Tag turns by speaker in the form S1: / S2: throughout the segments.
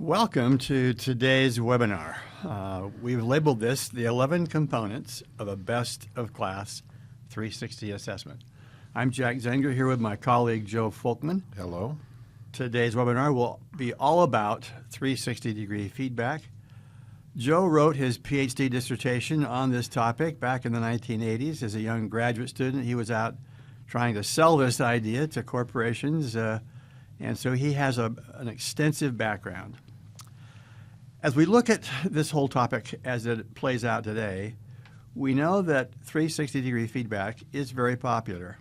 S1: Welcome to today's webinar. We've labeled this the 11 components of a best of class 360 assessment. I'm Jack Zenger here with my colleague Joe Folkman.
S2: Hello.
S1: Today's webinar will be all about 360-degree feedback. Joe wrote his PhD dissertation on this topic back in the 1980s. As a young graduate student, he was out trying to sell this idea to corporations, and so he has an extensive background. As we look at this whole topic as it plays out today, we know that 360-degree feedback is very popular.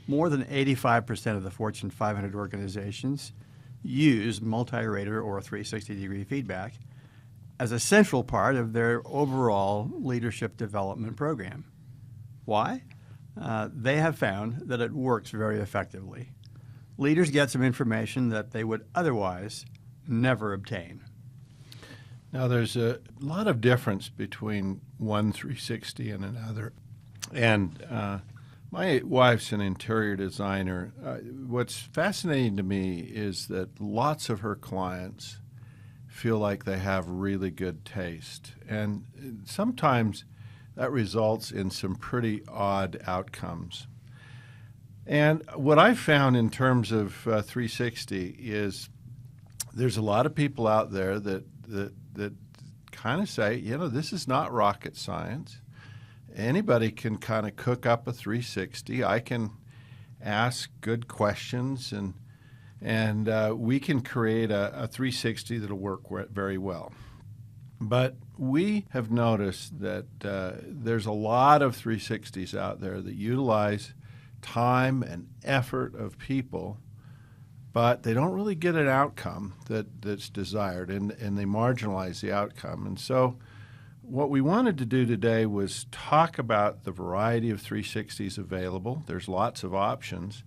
S1: More than 85% of the Fortune 500 organizations use multi-rater or 360-degree feedback as a central part of their overall leadership development program. Why? They have found that it works very effectively. Leaders get some information that they would otherwise never obtain.
S2: Now, there's a lot of difference between one 360 and another. And my wife's an interior designer. What's fascinating to me is that lots of her clients feel like they have really good taste. And sometimes that results in some pretty odd outcomes. And what I've found in terms of 360 is there's a lot of people out there that kind of say, this is not rocket science. Anybody can kind of cook up a 360. I can ask good questions, and we can create a 360 that'll work very well. But we have noticed that there's a lot of 360s out there that utilize time and effort of people, but they don't really get an outcome that's desired, and they marginalize the outcome. And so what we wanted to do today was talk about the variety of 360s available. There's lots of options,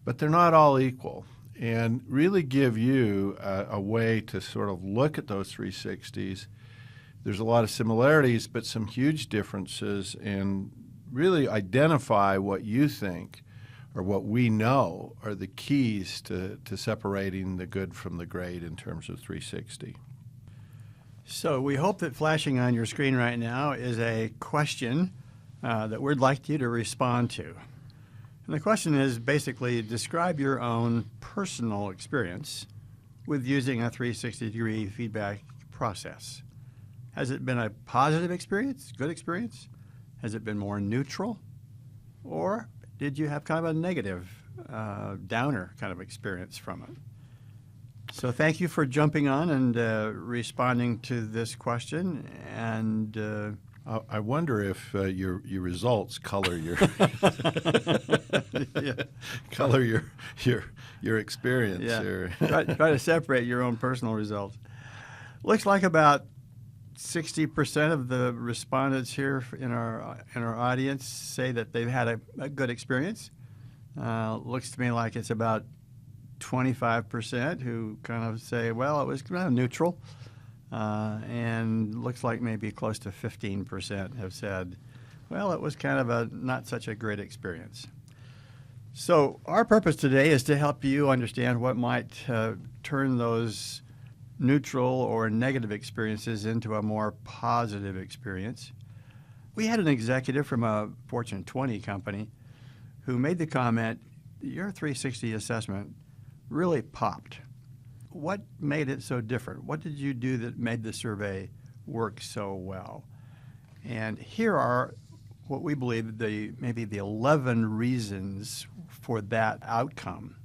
S2: but they're not all equal, and really give you a way to sort of look at those 360s. There's a lot of similarities, but some huge differences, and really identify what you think or what we know are the keys to separating the good from the great in terms of 360.
S1: So we hope that flashing on your screen right now is a question that we'd like you to respond to. And the question is basically, describe your own personal experience with using a 360-degree feedback process. Has it been a positive experience, good experience? Has it been more neutral? Or did you have kind of a negative, downer kind of experience from it? So thank you for jumping on and responding to this question. And
S2: I wonder if your results color your color your experience.
S1: Yeah. Try to separate your own personal results. Looks like about 60% of the respondents here in our audience say that they've had a good experience. Looks to me like it's about 25% who kind of say, well, it was kind of neutral. And looks like maybe close to 15% have said, well, it was kind of a not such a great experience. So our purpose today is to help you understand what might turn those neutral or negative experiences into a more positive experience. We had an executive from a Fortune 20 company who made the comment, your 360 assessment really popped. What made it so different? What did you do that made the survey work so well? And here are what we believe maybe the 11 reasons for that outcome.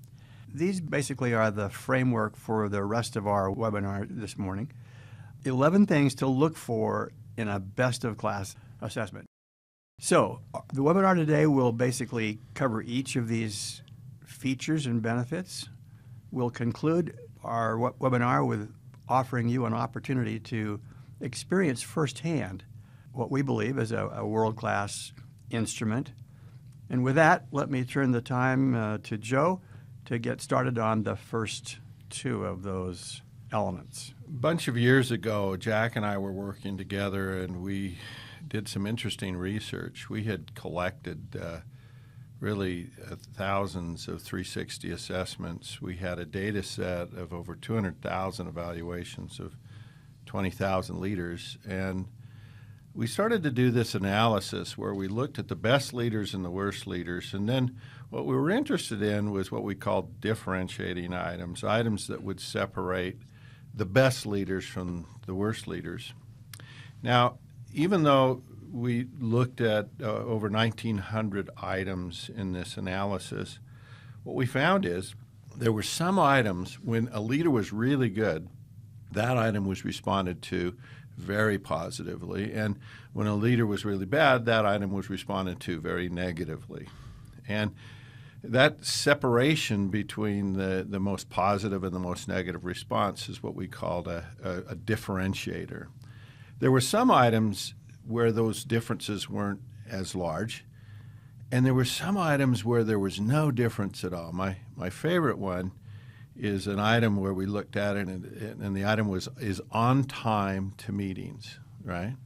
S1: These basically are the framework for the rest of our webinar this morning. 11 things to look for in a best-of-class assessment. So the webinar today will basically cover each of these features and benefits. We'll conclude our webinar with offering you an opportunity to experience firsthand what we believe is a world-class instrument. And with that, let me turn the time to Joe to get started on the first two of those elements.
S2: A bunch of years ago, Jack and I were working together, and we did some interesting research. We had collected really thousands of 360 assessments. We had a data set of over 200,000 evaluations of 20,000 leaders. And we started to do this analysis where we looked at the best leaders and the worst leaders. And then what we were interested in was what we called differentiating items, items that would separate the best leaders from the worst leaders. Now, even though we looked at over 1,900 items in this analysis, what we found is there were some items when a leader was really good, that item was responded to very positively. And when a leader was really bad, that item was responded to very negatively. And that separation between the most positive and the most negative response is what we called a differentiator. There were some items where those differences weren't as large, and there were some items where there was no difference at all. My favorite one is an item where we looked at it, and the item is on time to meetings, right?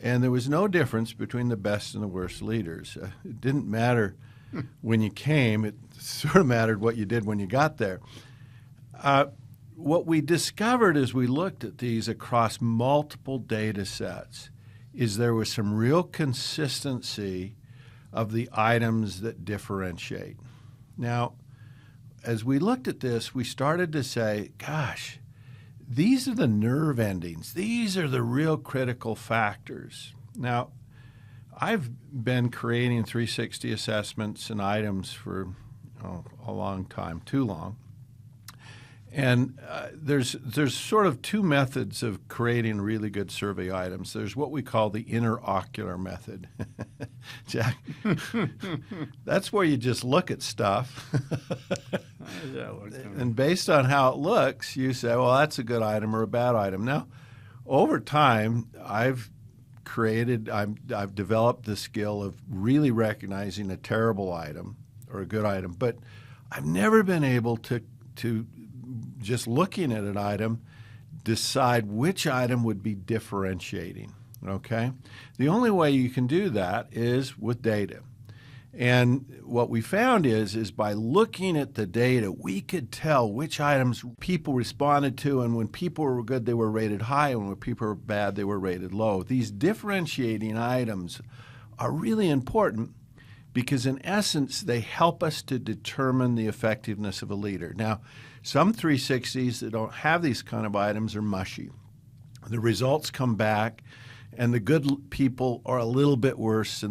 S2: And there was no difference between the best and the worst leaders. It didn't matter when you came. It sort of mattered what you did when you got there. What we discovered as we looked at these across multiple data sets is there was some real consistency of the items that differentiate. Now, as we looked at this, we started to say, gosh, these are the nerve endings. These are the real critical factors. Now, I've been creating 360 assessments and items for a long time, too long. And there's sort of two methods of creating really good survey items. There's what we call the interocular method. Jack, that's where you just look at stuff. And based on how it looks, you say, well, that's a good item or a bad item. Now, over time, I've developed the skill of really recognizing a terrible item or a good item, but I've never been able to just looking at an item, decide which item would be differentiating, okay? The only way you can do that is with data. And what we found is by looking at the data, we could tell which items people responded to, and when people were good, they were rated high, and when people were bad, they were rated low. These differentiating items are really important because, in essence, they help us to determine the effectiveness of a leader. Now, some 360s that don't have these kind of items are mushy. The results come back, and the good people are a little bit worse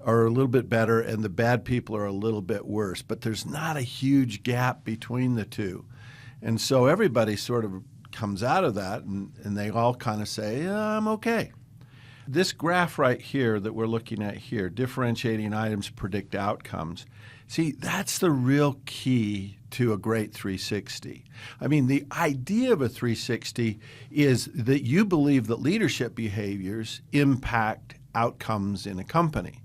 S2: are a little bit better, and the bad people are a little bit worse. But there's not a huge gap between the two. And so everybody sort of comes out of that, and they all kind of say, yeah, I'm okay. This graph right here that we're looking at here, differentiating items predict outcomes, see, that's the real key to a great 360. I mean, the idea of a 360 is that you believe that leadership behaviors impact outcomes in a company.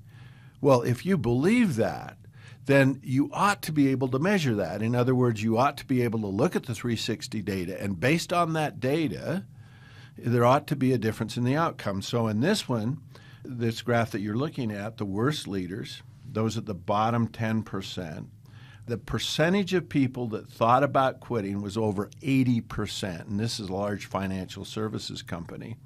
S2: Well, if you believe that, then you ought to be able to measure that. In other words, you ought to be able to look at the 360 data, and based on that data, there ought to be a difference in the outcome. So in this one, this graph that you're looking at, the worst leaders, those at the bottom 10%, the percentage of people that thought about quitting was over 80%, and this is a large financial services company.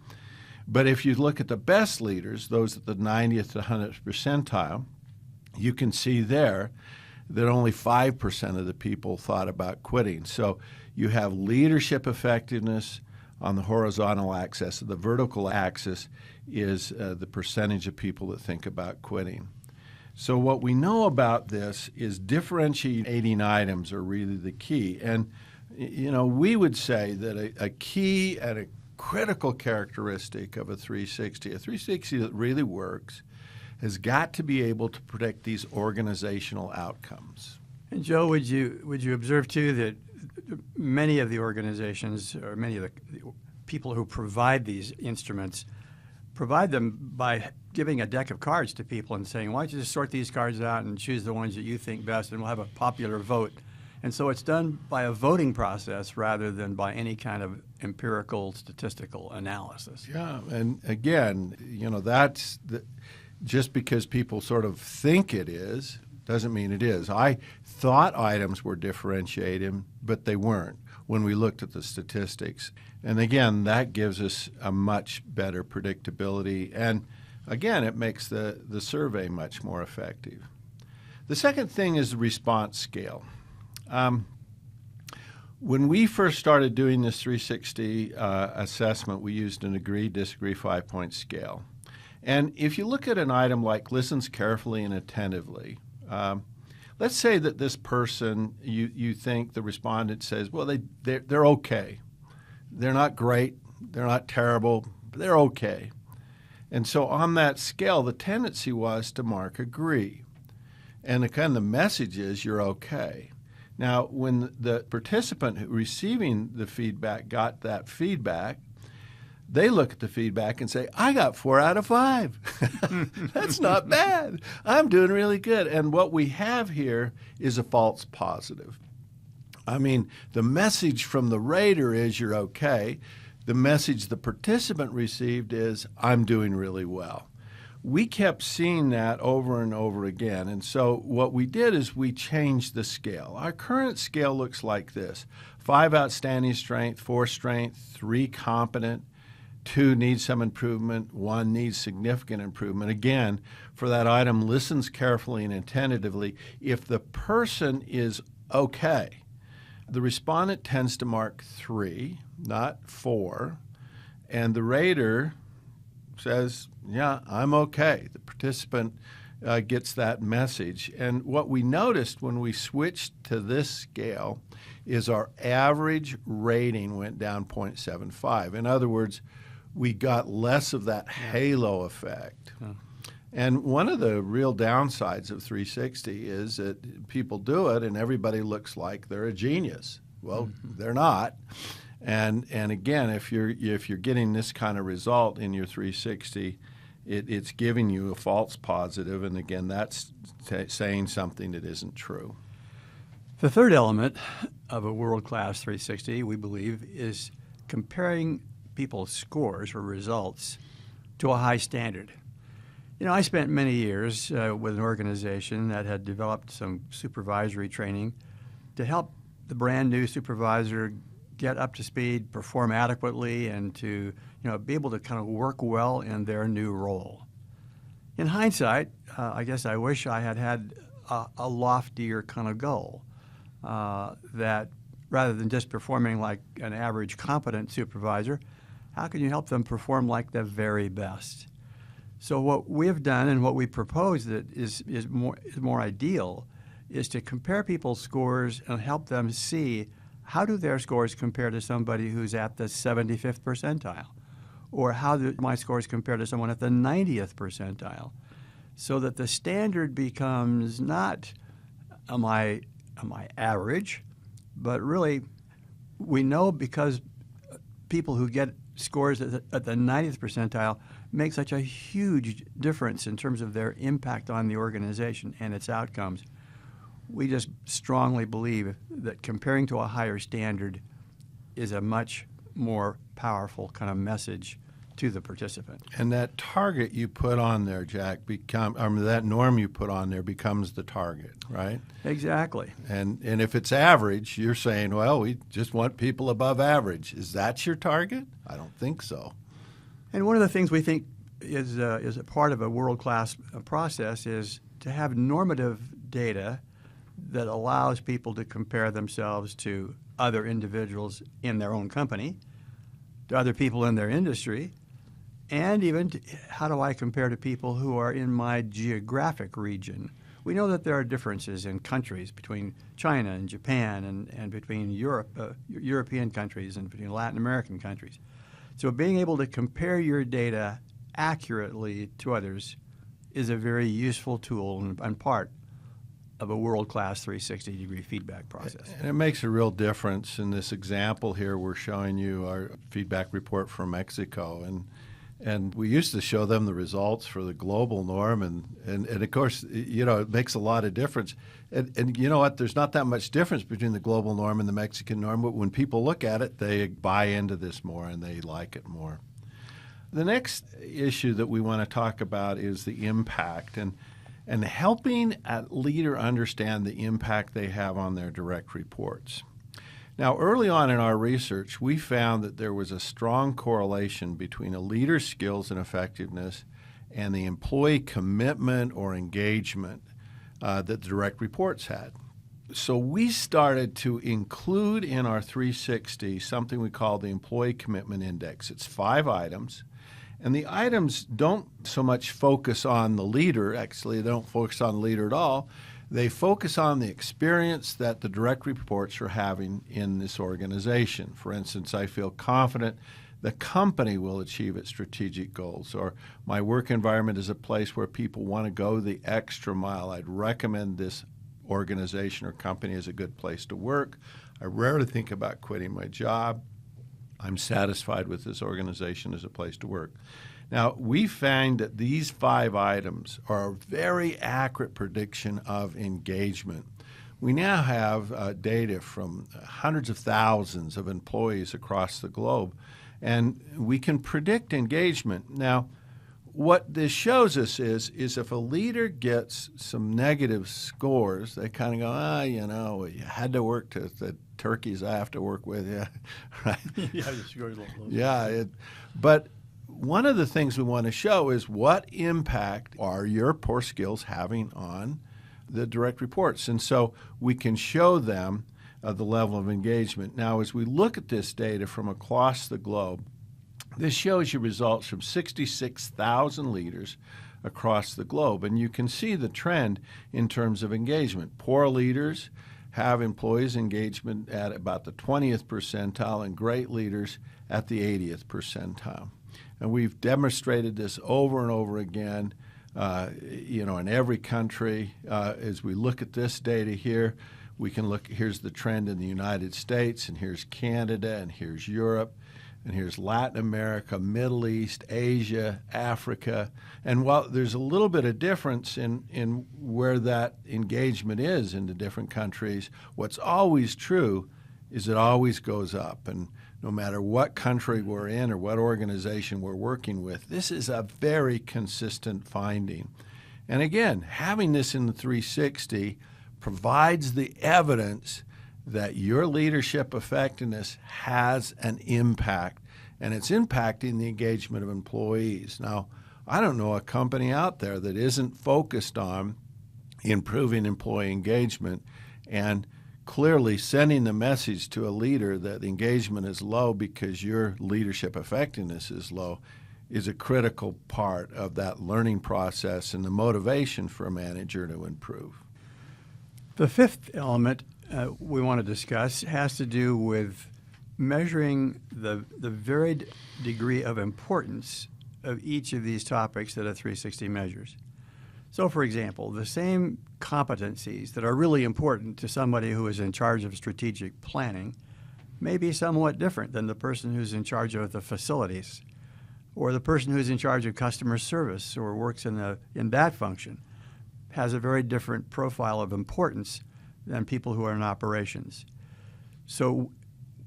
S2: But if you look at the best leaders, those at the 90th to 100th percentile, you can see there that only 5% of the people thought about quitting. So you have leadership effectiveness on the horizontal axis. The vertical axis is the percentage of people that think about quitting. So what we know about this is differentiating items are really the key. And, we would say that a key and a critical characteristic of a 360 that really works, has got to be able to predict these organizational outcomes.
S1: And Joe, would you observe too that many of the organizations or many of the people who provide these instruments provide them by giving a deck of cards to people and saying, why don't you just sort these cards out and choose the ones that you think best, and we'll have a popular vote. And so it's done by a voting process rather than by any kind of empirical statistical analysis.
S2: Yeah, and again, that's just because people sort of think it is, Doesn't mean it is. I thought items were differentiating, but they weren't when we looked at the statistics. And again, that gives us a much better predictability. And again, it makes the survey much more effective. The second thing is the response scale. When we first started doing this 360 assessment, we used an agree-disagree 5-point scale. And if you look at an item like listens carefully and attentively, let's say that this person, you think the respondent says, well, they're okay. They're not great, they're not terrible, but they're okay. And so on that scale, the tendency was to mark agree. And the message is you're okay. Now, when the participant receiving the feedback got that feedback, they look at the feedback and say, I got 4 out of 5. That's not bad. I'm doing really good. And what we have here is a false positive. I mean, the message from the rater is you're okay. The message the participant received is I'm doing really well. We kept seeing that over and over again. And so what we did is we changed the scale. Our current scale looks like this: 5 outstanding strength, 4 strength, 3 competent, 2 needs some improvement, 1 needs significant improvement. Again, for that item, listens carefully and attentively. If the person is okay, the respondent tends to mark 3, not 4, and the rater says, yeah, I'm okay. The participant gets that message. And what we noticed when we switched to this scale is our average rating went down 0.75. In other words, we got less of that halo effect. Huh. And one of the real downsides of 360 is that people do it and everybody looks like they're a genius. Well, they're not. And again, if you're getting this kind of result in your 360, it's giving you a false positive, and again, that's saying something that isn't true.
S1: The third element of a world-class 360, we believe, is comparing people's scores or results to a high standard. You know, I spent many years with an organization that had developed some supervisory training to help the brand new supervisor get up to speed, perform adequately, and to be able to kind of work well in their new role. In hindsight, I guess I wish I had a loftier kind of goal that rather than just performing like an average competent supervisor, how can you help them perform like the very best? So what we've done and what we propose that is more ideal is to compare people's scores and help them see how do their scores compare to somebody who's at the 75th percentile, or how do my scores compare to someone at the 90th percentile, so that the standard becomes not am I average, but really we know because people who get scores at the 90th percentile make such a huge difference in terms of their impact on the organization and its outcomes. We just strongly believe that comparing to a higher standard is a much more powerful kind of message to the participant.
S2: And that target you put on there, Jack, that norm you put on there becomes the target, right?
S1: Exactly.
S2: And if it's average, you're saying, well, we just want people above average. Is that your target? I don't think so.
S1: And one of the things we think is a part of a world-class process is to have normative data that allows people to compare themselves to other individuals in their own company, to other people in their industry, and even how do I compare to people who are in my geographic region. We know that there are differences in countries between China and Japan and between European countries and between Latin American countries. So being able to compare your data accurately to others is a very useful tool and part of a world-class 360-degree feedback process.
S2: And it makes a real difference. In this example here, we're showing you our feedback report from Mexico, and we used to show them the results for the global norm, and of course, it makes a lot of difference. And you know what? There's not that much difference between the global norm and the Mexican norm, but when people look at it, they buy into this more and they like it more. The next issue that we want to talk about is the impact. and helping a leader understand the impact they have on their direct reports. Now, early on in our research, we found that there was a strong correlation between a leader's skills and effectiveness and the employee commitment or engagement that the direct reports had. So we started to include in our 360 something we call the Employee Commitment Index. It's 5 items. And the items don't so much focus on the leader. Actually, they don't focus on the leader at all. They focus on the experience that the direct reports are having in this organization. For instance, I feel confident the company will achieve its strategic goals, or my work environment is a place where people want to go the extra mile. I'd recommend this organization or company as a good place to work. I rarely think about quitting my job. I'm satisfied with this organization as a place to work. Now, we find that these 5 items are a very accurate prediction of engagement. We now have data from hundreds of thousands of employees across the globe, and we can predict engagement. Now, what this shows us is if a leader gets some negative scores, they kind of go, you had to work to the turkeys I have to work with, yeah, right?
S1: Yeah, the scores look low.
S2: Yeah, but one of the things we want to show is what impact are your poor skills having on the direct reports, and so we can show them the level of engagement. Now, as we look at this data from across the globe, this shows you results from 66,000 leaders across the globe, and you can see the trend in terms of engagement. Poor leaders have employees' engagement at about the 20th percentile, and great leaders at the 80th percentile. And we've demonstrated this over and over again, in every country. As we look at this data here, we can look, here's the trend in the United States, and here's Canada, and here's Europe. And here's Latin America, Middle East, Asia, Africa. And while there's a little bit of difference in where that engagement is in the different countries, what's always true is it always goes up. And no matter what country we're in or what organization we're working with, this is a very consistent finding. And again, having this in the 360 provides the evidence that your leadership effectiveness has an impact, and it's impacting the engagement of employees. Now, I don't know a company out there that isn't focused on improving employee engagement and clearly sending the message to a leader that engagement is low because your leadership effectiveness is low is a critical part of that learning process and the motivation for a manager to improve.
S1: The 5th element we want to discuss has to do with measuring the varied degree of importance of each of these topics that a 360 measures. So, for example, the same competencies that are really important to somebody who is in charge of strategic planning may be somewhat different than the person who's in charge of the facilities, or the person who's in charge of customer service or works in that function has a very different profile of importance than people who are in operations. So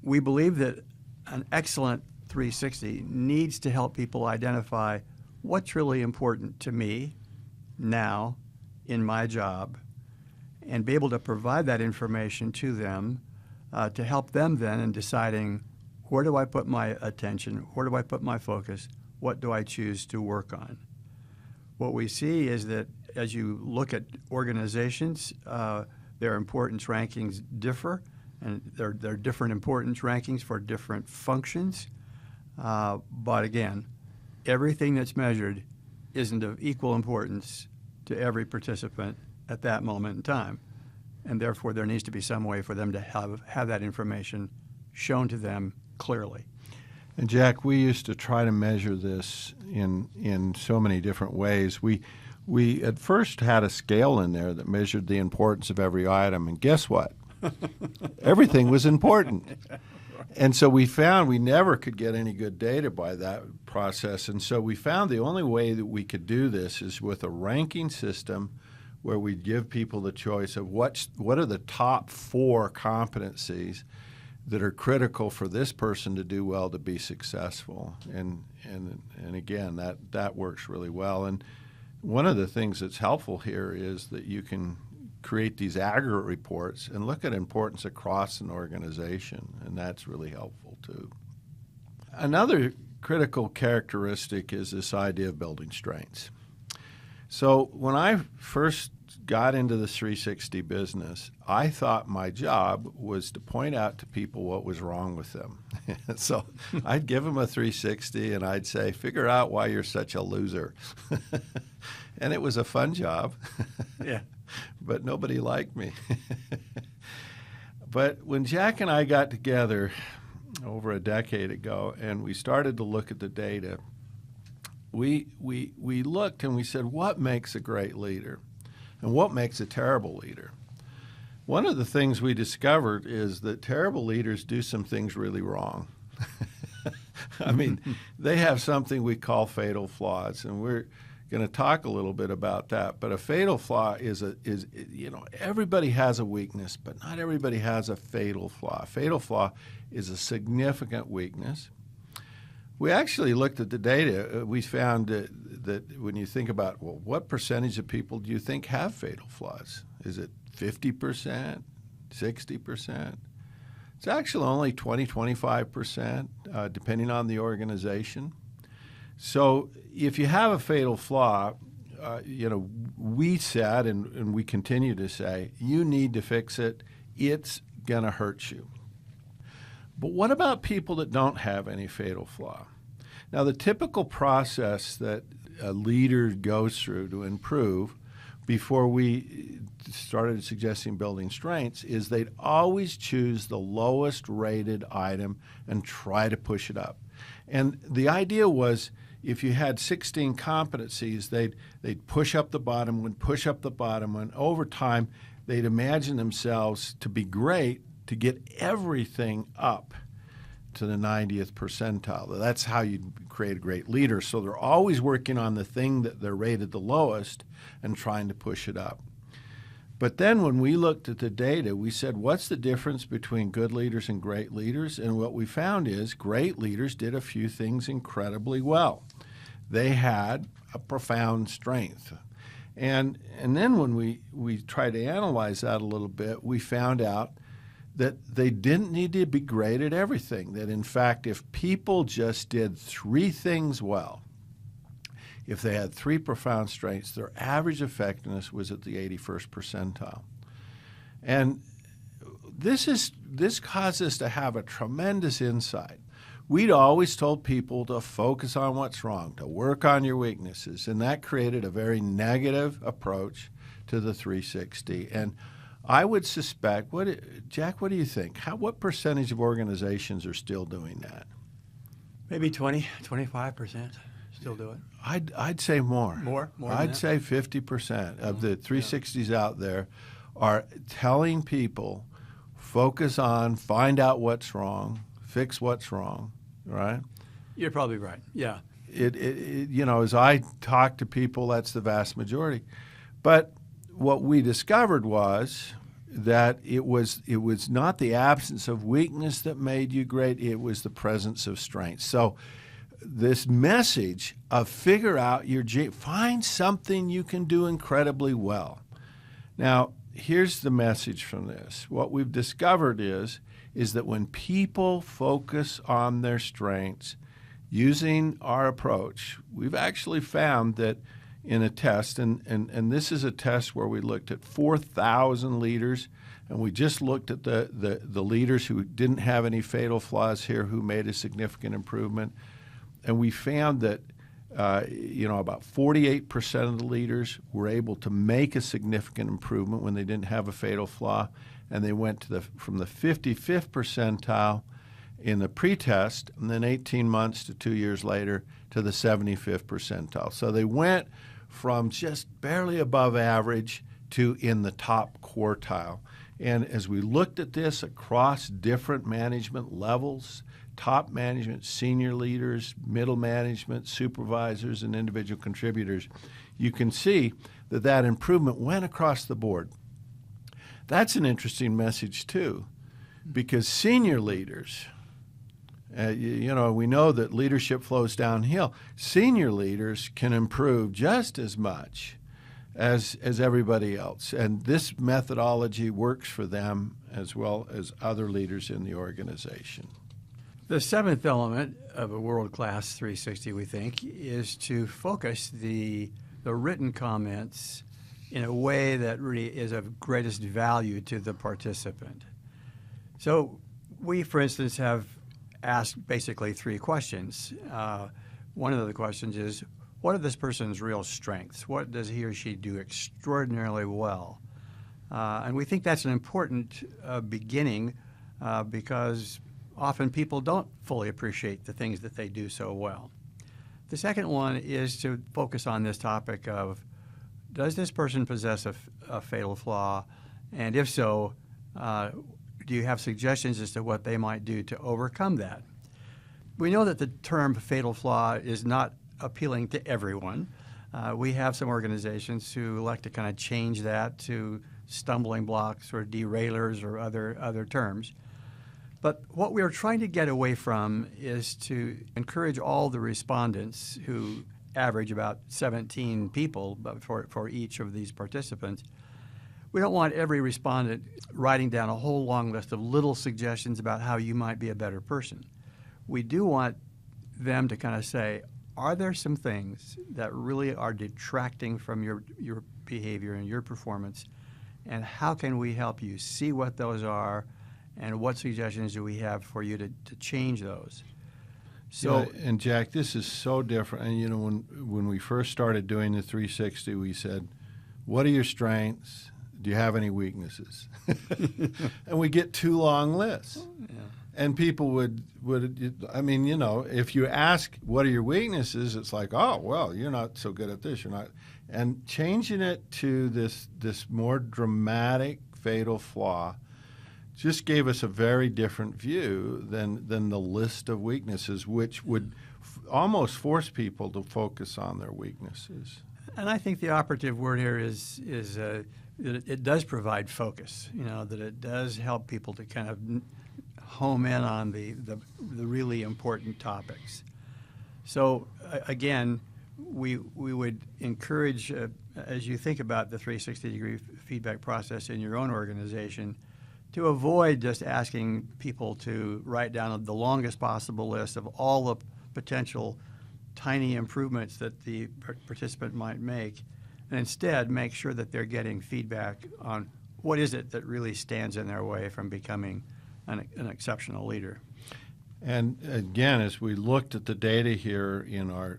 S1: we believe that an excellent 360 needs to help people identify what's really important to me now in my job and be able to provide that information to them to help them then in deciding where do I put my attention, where do I put my focus, what do I choose to work on. What we see is that as you look at organizations, their importance rankings differ, and there are different importance rankings for different functions. But again, everything that's measured isn't of equal importance to every participant at that moment in time. And therefore, there needs to be some way for them to have that information shown to them clearly.
S2: And Jack, we used to try to measure this in so many different ways. We at first had a scale in there that measured the importance of every item, and guess what? Everything was important. And so we found we never could get any good data by that process, and so we found the only way that we could do this is with a ranking system where we'd give people the choice of what are the top 4 competencies that are critical for this person to do well to be successful. And again, that works really well. And one of the things that's helpful here is that you can create these aggregate reports and look at importance across an organization, and that's really helpful too. Another critical characteristic is this idea of building strengths. So when I first got into the 360 business, I thought my job was to point out to people what was wrong with them. So I'd give them a 360 and I'd say, figure out why you're such a loser. And it was a fun job.
S1: Yeah.
S2: But nobody liked me. But when Jack and I got together over a decade ago and we started to look at the data, we looked and we said, what makes a great leader and what makes a terrible leader? One of the things we discovered is that terrible leaders do some things really wrong. I mean, they have something we call fatal flaws, and we're going to talk a little bit about that. But a fatal flaw is everybody has a weakness, but not everybody has a fatal flaw. A fatal flaw is a significant weakness. We actually looked at the data. We found that when you think about, well, what percentage of people do you think have fatal flaws? Is it 50%, 60%? It's actually only 25%, depending on the organization. So if you have a fatal flaw, we said, and we continue to say, you need to fix it. It's going to hurt you. But what about people that don't have any fatal flaw? Now, the typical process that a leader goes through to improve before we started suggesting building strengths is they'd always choose the lowest rated item and try to push it up. And the idea was if you had 16 competencies, they'd push up the bottom one, push up the bottom one. Over time, they'd imagine themselves to be great to get everything up to the 90th percentile. That's how you create a great leader. So they're always working on the thing that they're rated the lowest and trying to push it up. But then when we looked at the data, we said, what's the difference between good leaders and great leaders? And what we found is great leaders did a few things incredibly well. They had a profound strength. And then when we tried to analyze that a little bit, we found out that they didn't need to be great at everything. That, in fact, if people just did three things well, if they had three profound strengths, their average effectiveness was at the 81st percentile. And this caused us to have a tremendous insight. We'd always told people to focus on what's wrong, to work on your weaknesses, and that created a very negative approach to the 360. And I would suspect, Jack, what do you think? What percentage of organizations are still doing that?
S1: Maybe 25% still do it.
S2: I'd say more.
S1: More than
S2: I'd
S1: that?
S2: say 50% of the 360s out there are telling people, focus on, find out what's wrong, fix what's wrong, right?
S1: You're probably right, yeah.
S2: As I talk to people, that's the vast majority. But what we discovered was that it was not the absence of weakness that made you great, it was the presence of strength. So this message of figure out find something you can do incredibly well. Now, here's the message from this. What we've discovered is that when people focus on their strengths using our approach, we've actually found that in a test, and this is a test where we looked at 4,000 leaders, and we just looked at the leaders who didn't have any fatal flaws here, who made a significant improvement, and we found that about 48% of the leaders were able to make a significant improvement when they didn't have a fatal flaw, and they went from the 55th percentile in the pretest, and then 18 months to 2 years later to the 75th percentile. So they went from just barely above average to in the top quartile. And as we looked at this across different management levels, top management, senior leaders, middle management, supervisors, and individual contributors, you can see that improvement went across the board. That's an interesting message too, because senior leaders, We know that leadership flows downhill. Senior leaders can improve just as much as everybody else, and this methodology works for them as well as other leaders in the organization.
S1: The seventh element of a world-class 360, we think, is to focus the written comments in a way that really is of greatest value to the participant. So we, for instance, have asked basically three questions. One of the questions is, what are this person's real strengths? What does he or she do extraordinarily well? And we think that's an important beginning because often people don't fully appreciate the things that they do so well. The second one is to focus on this topic of, does this person possess a fatal flaw? And if so, do you have suggestions as to what they might do to overcome that? We know that the term fatal flaw is not appealing to everyone. We have some organizations who like to kind of change that to stumbling blocks or derailers or other terms. But what we are trying to get away from is to encourage all the respondents, who average about 17 people for each of these participants. We don't want every respondent writing down a whole long list of little suggestions about how you might be a better person. We do want them to kind of say, are there some things that really are detracting from your behavior and your performance, and how can we help you see what those are, and what suggestions do we have for you to change those? So,
S2: yeah, and Jack, this is so different. And when we first started doing the 360, we said, what are your strengths? Do you have any weaknesses? And we get 2 long lists.
S1: yeah.
S2: And people would, if you ask, what are your weaknesses? It's like, oh, well, you're not so good at this. You're not. And changing it to this more dramatic fatal flaw just gave us a very different view than the list of weaknesses, which would almost force people to focus on their weaknesses.
S1: And I think the operative word here is that it does provide focus, that it does help people to kind of home in on the really important topics. So again, we would encourage, as you think about the 360-degree feedback process in your own organization, to avoid just asking people to write down the longest possible list of all the potential tiny improvements that the participant might make, and instead make sure that they're getting feedback on what is it that really stands in their way from becoming an exceptional leader.
S2: And again, as we looked at the data here in our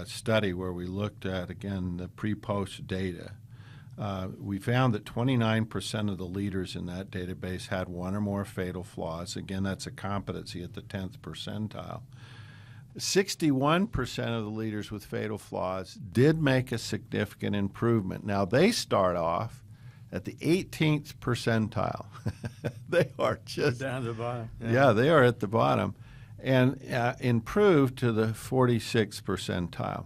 S2: study, where we looked at, again, the pre-post data, we found that 29% of the leaders in that database had one or more fatal flaws. Again, that's a competency at the 10th percentile. 61% of the leaders with fatal flaws did make a significant improvement. Now, they start off at the 18th percentile. They are just
S1: down to the bottom.
S2: Yeah, they are at the bottom, and improved to the 46th percentile.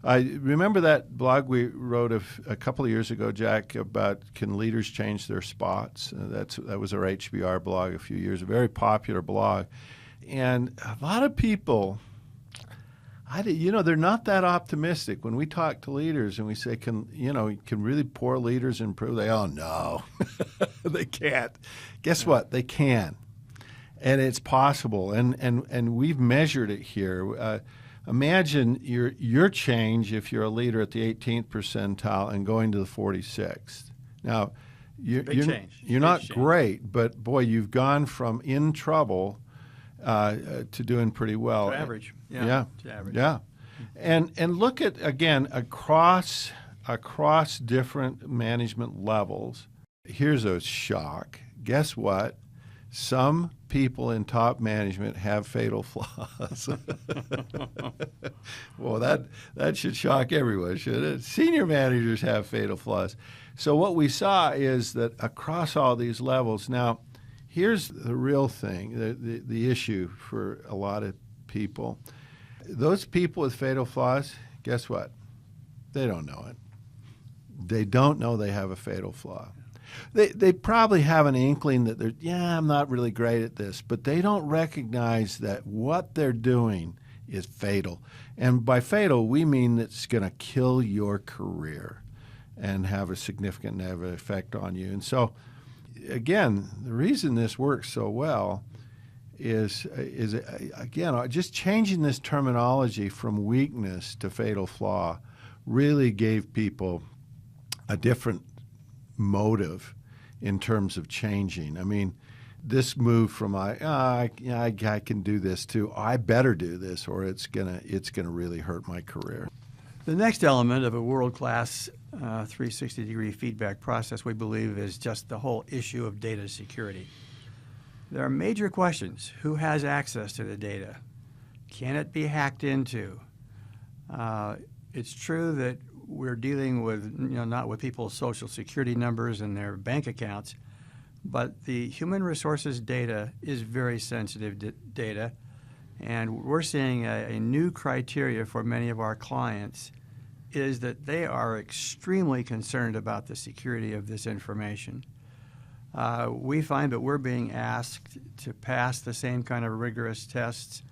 S2: I remember that blog we wrote a couple of years ago, Jack, about can leaders change their spots? That was our HBR blog a few years, a very popular blog. And a lot of people, they're not that optimistic. When we talk to leaders and we say, can really poor leaders improve? No, they can't. Guess what? They can. And it's possible. And we've measured it here. Imagine your change if you're a leader at the 18th percentile and going to the 46th. Now, you're not great, but boy, you've gone from in trouble to doing pretty well.
S1: To average.
S2: Yeah.
S1: To average.
S2: Yeah. And look at, again, across different management levels. Here's a shock. Guess what? Some people in top management have fatal flaws. Well, that should shock everyone, shouldn't it? Senior managers have fatal flaws. So what we saw is that across all these levels, now here's the real thing, the issue for a lot of people. Those people with fatal flaws, guess what? They don't know it. They don't know they have a fatal flaw. They probably have an inkling that I'm not really great at this, but they don't recognize that what they're doing is fatal. And by fatal, we mean it's going to kill your career and have a significant negative effect on you. And so, again, the reason this works so well is again, just changing this terminology from weakness to fatal flaw really gave people a different motive in terms of changing. I mean, this move from I can do this to I better do this, or it's gonna really hurt my career.
S1: The next element of a world-class 360-degree feedback process, we believe, is just the whole issue of data security. There are major questions. Who has access to the data? Can it be hacked into? It's true that we're dealing with, not with people's social security numbers and their bank accounts, but the human resources data is very sensitive data, and we're seeing a new criteria for many of our clients is that they are extremely concerned about the security of this information. We find that we're being asked to pass the same kind of rigorous tests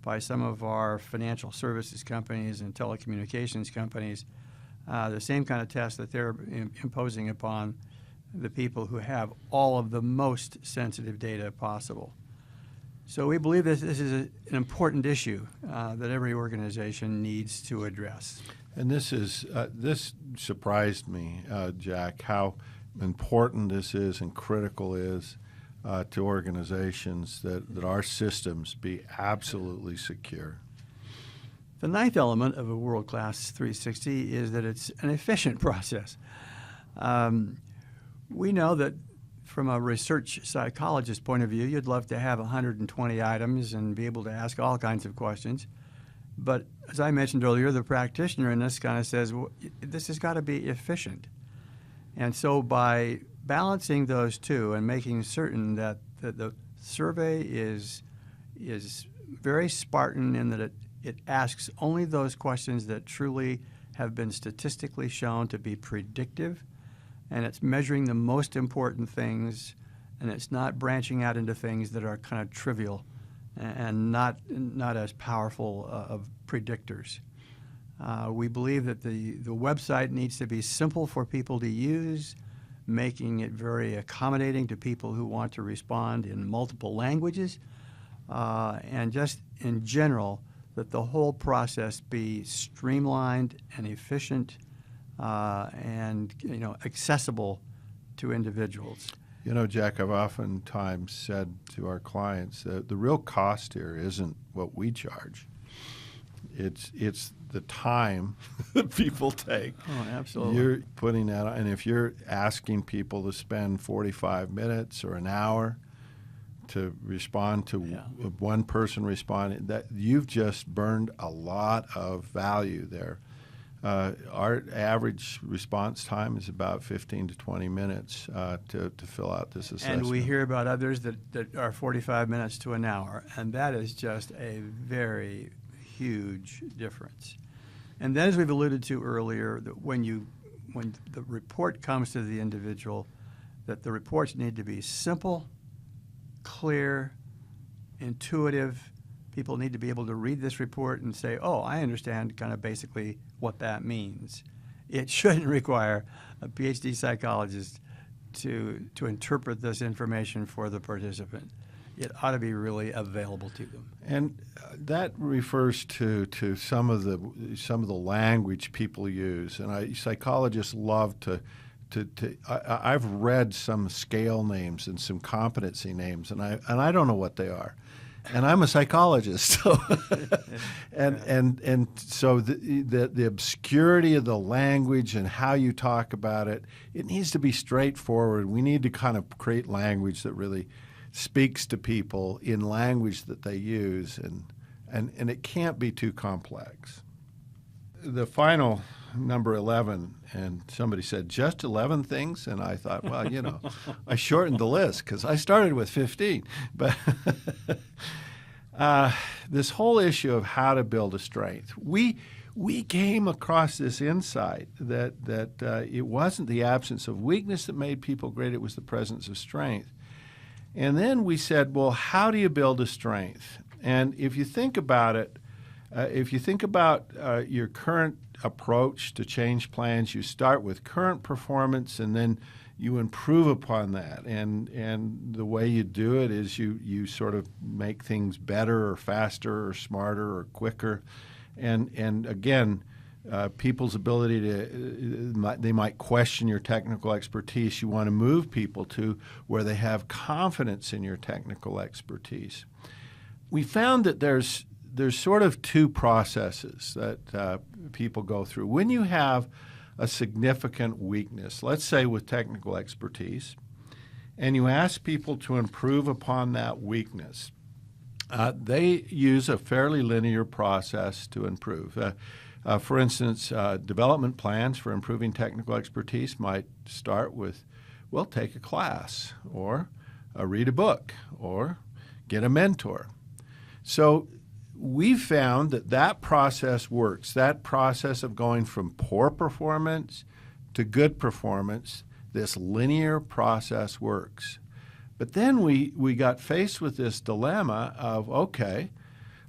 S1: by some of our financial services companies and telecommunications companies, the same kind of tests that they're imposing upon the people who have all of the most sensitive data possible. So we believe that this is an important issue that every organization needs to address.
S2: And this surprised me, Jack, how important this is and critical is to organizations that our systems be absolutely secure.
S1: The ninth element of a world-class 360 is that it's an efficient process. We know that from a research psychologist point of view, you'd love to have 120 items and be able to ask all kinds of questions. But as I mentioned earlier, the practitioner in this kind of says, well, this has got to be efficient. And so by balancing those two and making certain that the survey is very Spartan in that it asks only those questions that truly have been statistically shown to be predictive, and it's measuring the most important things, and it's not branching out into things that are kind of trivial and not as powerful of predictors. We believe that the website needs to be simple for people to use, making it very accommodating to people who want to respond in multiple languages, and just in general, that the whole process be streamlined and efficient and accessible to individuals.
S2: Jack, I've oftentimes said to our clients that the real cost here isn't what we charge. It's the time that people take.
S1: Oh, absolutely.
S2: You're putting that on, and if you're asking people to spend 45 minutes or an hour to respond to one person responding, that you've just burned a lot of value there. Our average response time is about 15 to 20 minutes to fill out this assessment.
S1: And we hear about others that are 45 minutes to an hour, and that is just a very huge difference. And then, as we've alluded to earlier, that when the report comes to the individual, that the reports need to be simple, clear, intuitive. People need to be able to read this report and say, oh, I understand kind of basically what that means. It shouldn't require a PhD psychologist to interpret this information for the participant. It ought to be really available to them.
S2: And that refers to some of the language people use. And psychologists love I've read some scale names and some competency names, and I don't know what they are. And I'm a psychologist, so and so the obscurity of the language and how you talk about it needs to be straightforward. We need to kind of create language that really speaks to people in language that they use, and it can't be too complex. The final number 11, and somebody said, just 11 things? And I thought, well, I shortened the list because I started with 15. But this whole issue of how to build a strength, we we came across this insight that it wasn't the absence of weakness that made people great, it was the presence of strength. And then we said, well, how do you build a strength? And if you think about it, your current approach to change plans, you start with current performance and then you improve upon that. And the way you do it is you sort of make things better or faster or smarter or quicker. And again, people's ability they might question your technical expertise. You want to move people to where they have confidence in your technical expertise. We found that there's sort of two processes that people go through. When you have a significant weakness, let's say with technical expertise, and you ask people to improve upon that weakness, they use a fairly linear process to improve. For instance, development plans for improving technical expertise might start with, well, take a class, or read a book, or get a mentor. So we found that process works. That process of going from poor performance to good performance, this linear process works. But then we got faced with this dilemma of, okay,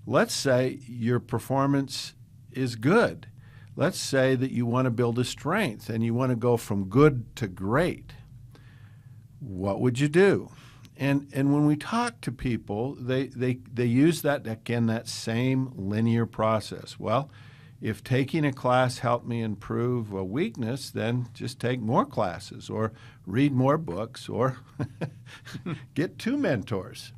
S2: let's say your performance is good. Let's say that you want to build a strength and you want to go from good to great. What would you do? And when we talk to people, they use that same linear process. Well, if taking a class helped me improve a weakness, then just take more classes or read more books or get 2 mentors.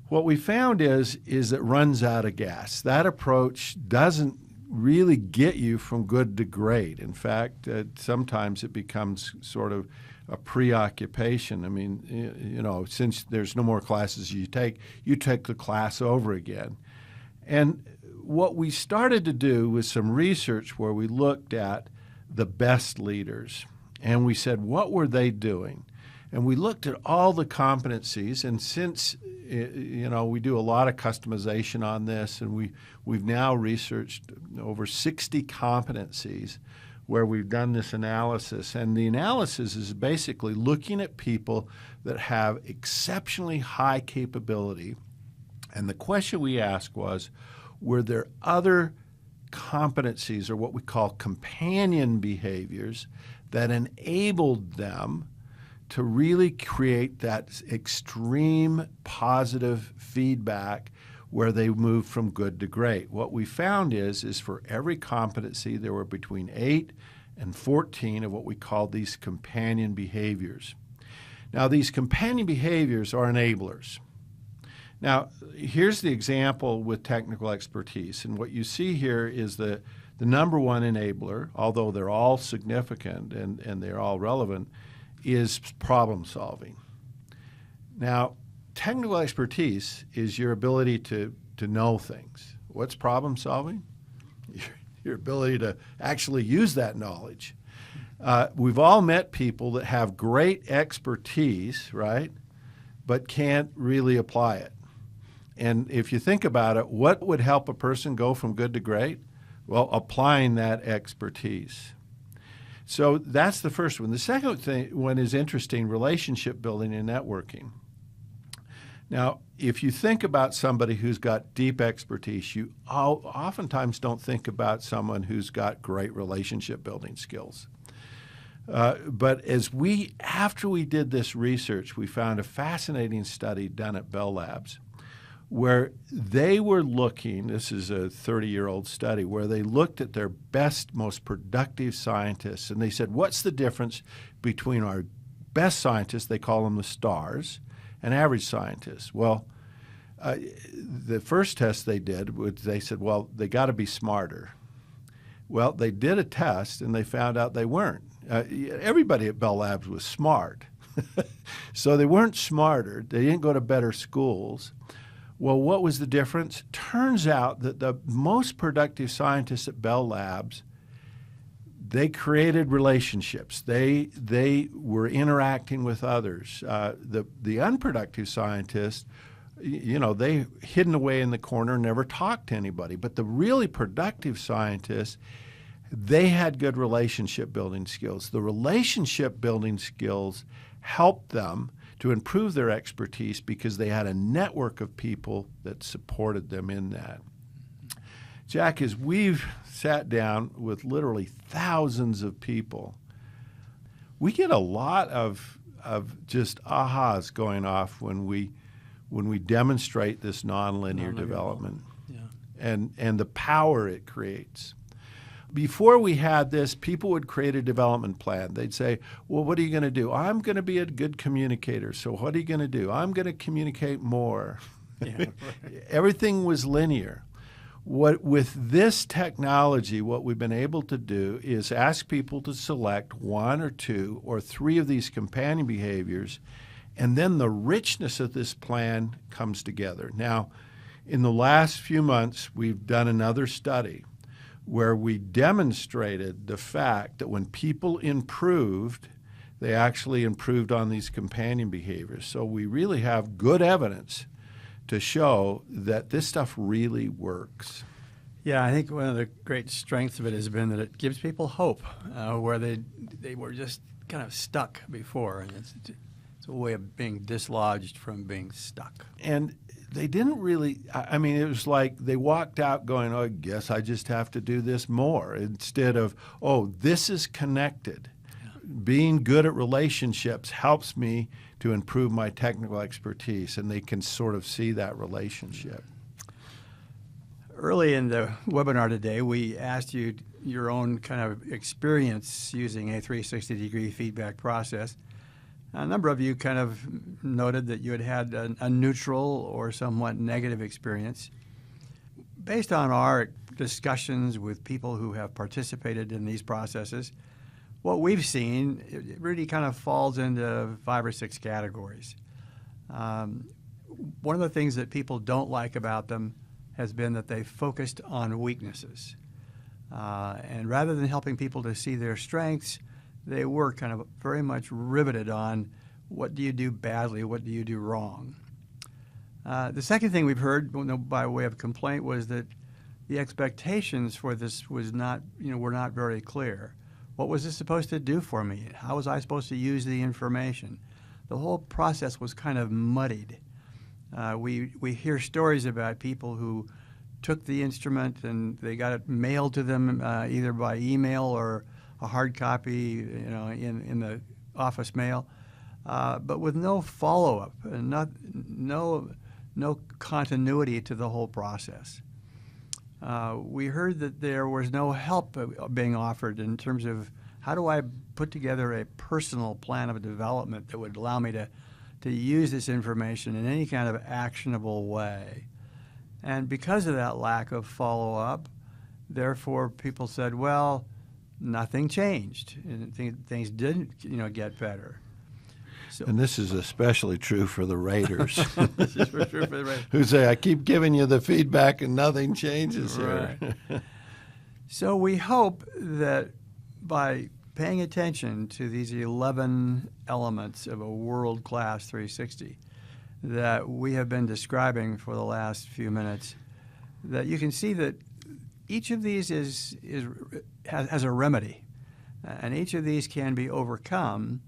S2: What we found is it runs out of gas. That approach doesn't really get you from good to great. In fact, sometimes it becomes sort of a preoccupation. I mean, since there's no more classes you take the class over again. And what we started to do was some research where we looked at the best leaders, and we said, what were they doing? And we looked at all the competencies, and since we do a lot of customization on this, and we've now researched over 60 competencies where we've done this analysis. And the analysis is basically looking at people that have exceptionally high capability. And the question we asked was, were there other competencies, or what we call companion behaviors, that enabled them to really create that extreme positive feedback where they moved from good to great? What we found is for every competency, there were between 8 and 14 of what we call these companion behaviors. Now, these companion behaviors are enablers. Now, here's the example with technical expertise. And what you see here is the number one enabler, although they're all significant and they're all relevant, is problem solving. Now, technical expertise is your ability to know things. What's problem solving? Your ability to actually use that knowledge. We've all met people that have great expertise, right, but can't really apply it. And if you think about it, what would help a person go from good to great? Well, applying that expertise. So that's the first one. The second one is interesting, relationship building and networking. Now, if you think about somebody who's got deep expertise, you oftentimes don't think about someone who's got great relationship building skills. But after we did this research, we found a fascinating study done at Bell Labs where they were looking, this is a 30-year-old study, where they looked at their best, most productive scientists, and they said, what's the difference between our best scientists, they call them the stars, and average scientists? Well, the first test they did, they said, well, they got to be smarter. Well, they did a test, and they found out they weren't. Everybody at Bell Labs was smart. So they weren't smarter. They didn't go to better schools. Well, what was the difference? Turns out that the most productive scientists at Bell Labs, they created relationships. They were interacting with others. The unproductive scientists they hidden away in the corner, never talked to anybody. But the really productive scientists, they had good relationship building skills. The relationship building skills helped them to improve their expertise because they had a network of people that supported them in that. Jack, as we've sat down with literally thousands of people, we get a lot of just ahas going off when we demonstrate this nonlinear development and the power it creates. Before we had this, people would create a development plan. They'd say, well, what are you going to do? I'm going to be a good communicator. So what are you going to do? I'm going to communicate more.
S1: Yeah, right.
S2: Everything was linear. With this technology, what we've been able to do is ask people to select 1 or 2 or 3 of these companion behaviors, and then the richness of this plan comes together. Now, in the last few months, we've done another study where we demonstrated the fact that when people improved, they actually improved on these companion behaviors. So we really have good evidence to show that this stuff really works.
S1: Yeah, I think one of the great strengths of it has been that it gives people hope where they were just kind of stuck before, and it's a way of being dislodged from being stuck.
S2: And they didn't really, I mean, it was like they walked out going, oh, I guess I just have to do this more, instead of, oh, this is connected. Yeah. Being good at relationships helps me to improve my technical expertise, and they can sort of see that relationship.
S1: Early in the webinar today, we asked you your own kind of experience using a 360-degree feedback process. A number of you kind of noted that you had a neutral or somewhat negative experience. Based on our discussions with people who have participated in these processes, what we've seen, it really kind of falls into 5 or 6 categories. One of the things that people don't like about them has been that they focused on weaknesses. And rather than helping people to see their strengths, they were kind of very much riveted on what do you do badly, what do you do wrong. The second thing we've heard by way of complaint was that the expectations for this were not very clear. What was this supposed to do for me? How was I supposed to use the information? The whole process was kind of muddied. We hear stories about people who took the instrument and they got it mailed to them either by email or a hard copy, in the office mail, but with no follow-up and no continuity to the whole process. We heard that there was no help being offered in terms of how do I put together a personal plan of development that would allow me to use this information in any kind of actionable way. And because of that lack of follow-up, therefore people said, well, nothing changed, and things didn't, get better. So,
S2: and this is especially true for the raters.
S1: This is true for the raters.
S2: Who say, I keep giving you the feedback and nothing changes here.
S1: Right. So we hope that by paying attention to these 11 elements of a world-class 360 that we have been describing for the last few minutes, that you can see that each of these has a remedy, and each of these can be overcome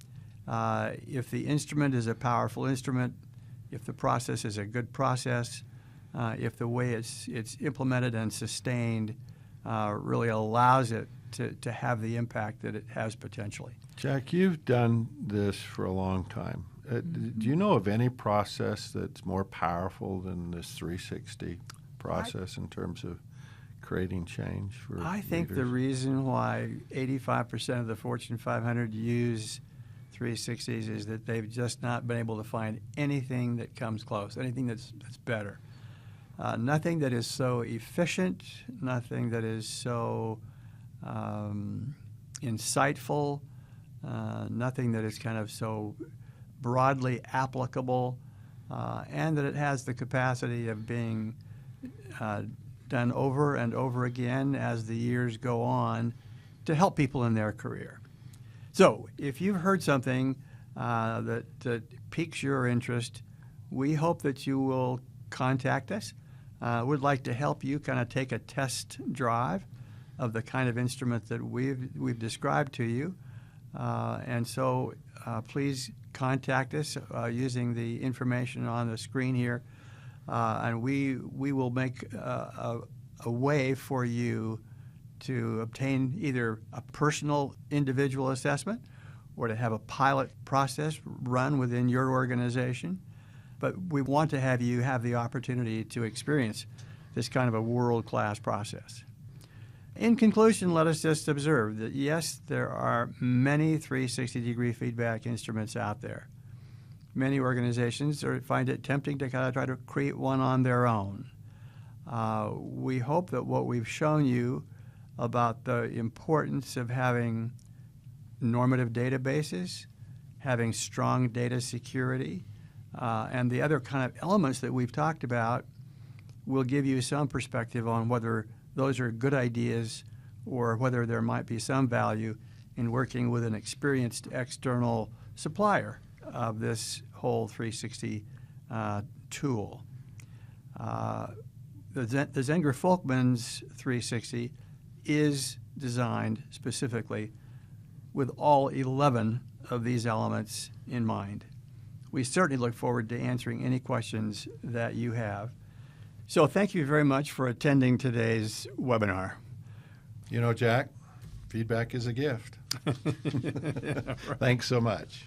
S1: if the instrument is a powerful instrument, if the process is a good process, if the way it's implemented and sustained really allows it to have the impact that it has potentially.
S2: Jack, you've done this for a long time. Do you know of any process that's more powerful than this 360 process in terms of creating change for
S1: I think
S2: leaders?
S1: the reason why 85% of the Fortune 500 use 360s is that they've just not been able to find anything that comes close, anything that's better. Nothing that is so efficient, nothing that is so insightful, nothing that is kind of so broadly applicable, and that it has the capacity of being done over and over again as the years go on to help people in their career. So if you've heard something that piques your interest, we hope that you will contact us. We'd like to help you kind of take a test drive of the kind of instrument that we've described to you. And so please contact us using the information on the screen here, and we will make a way for you to obtain either a personal individual assessment or to have a pilot process run within your organization. But we want to have you have the opportunity to experience this kind of a world-class process. In conclusion, let us just observe that, yes, there are many 360-degree feedback instruments out there. Many organizations find it tempting to kind of try to create one on their own. We hope that what we've shown you about the importance of having normative databases, having strong data security, and the other kind of elements that we've talked about will give you some perspective on whether those are good ideas or whether there might be some value in working with an experienced external supplier of this whole 360 tool. The Zenger Folkman's 360 is designed specifically with all 11 of these elements in mind. We certainly look forward to answering any questions that you have. So thank you very much for attending today's webinar.
S2: You know, Jack, feedback is a gift.
S1: Yeah, right.
S2: Thanks so much.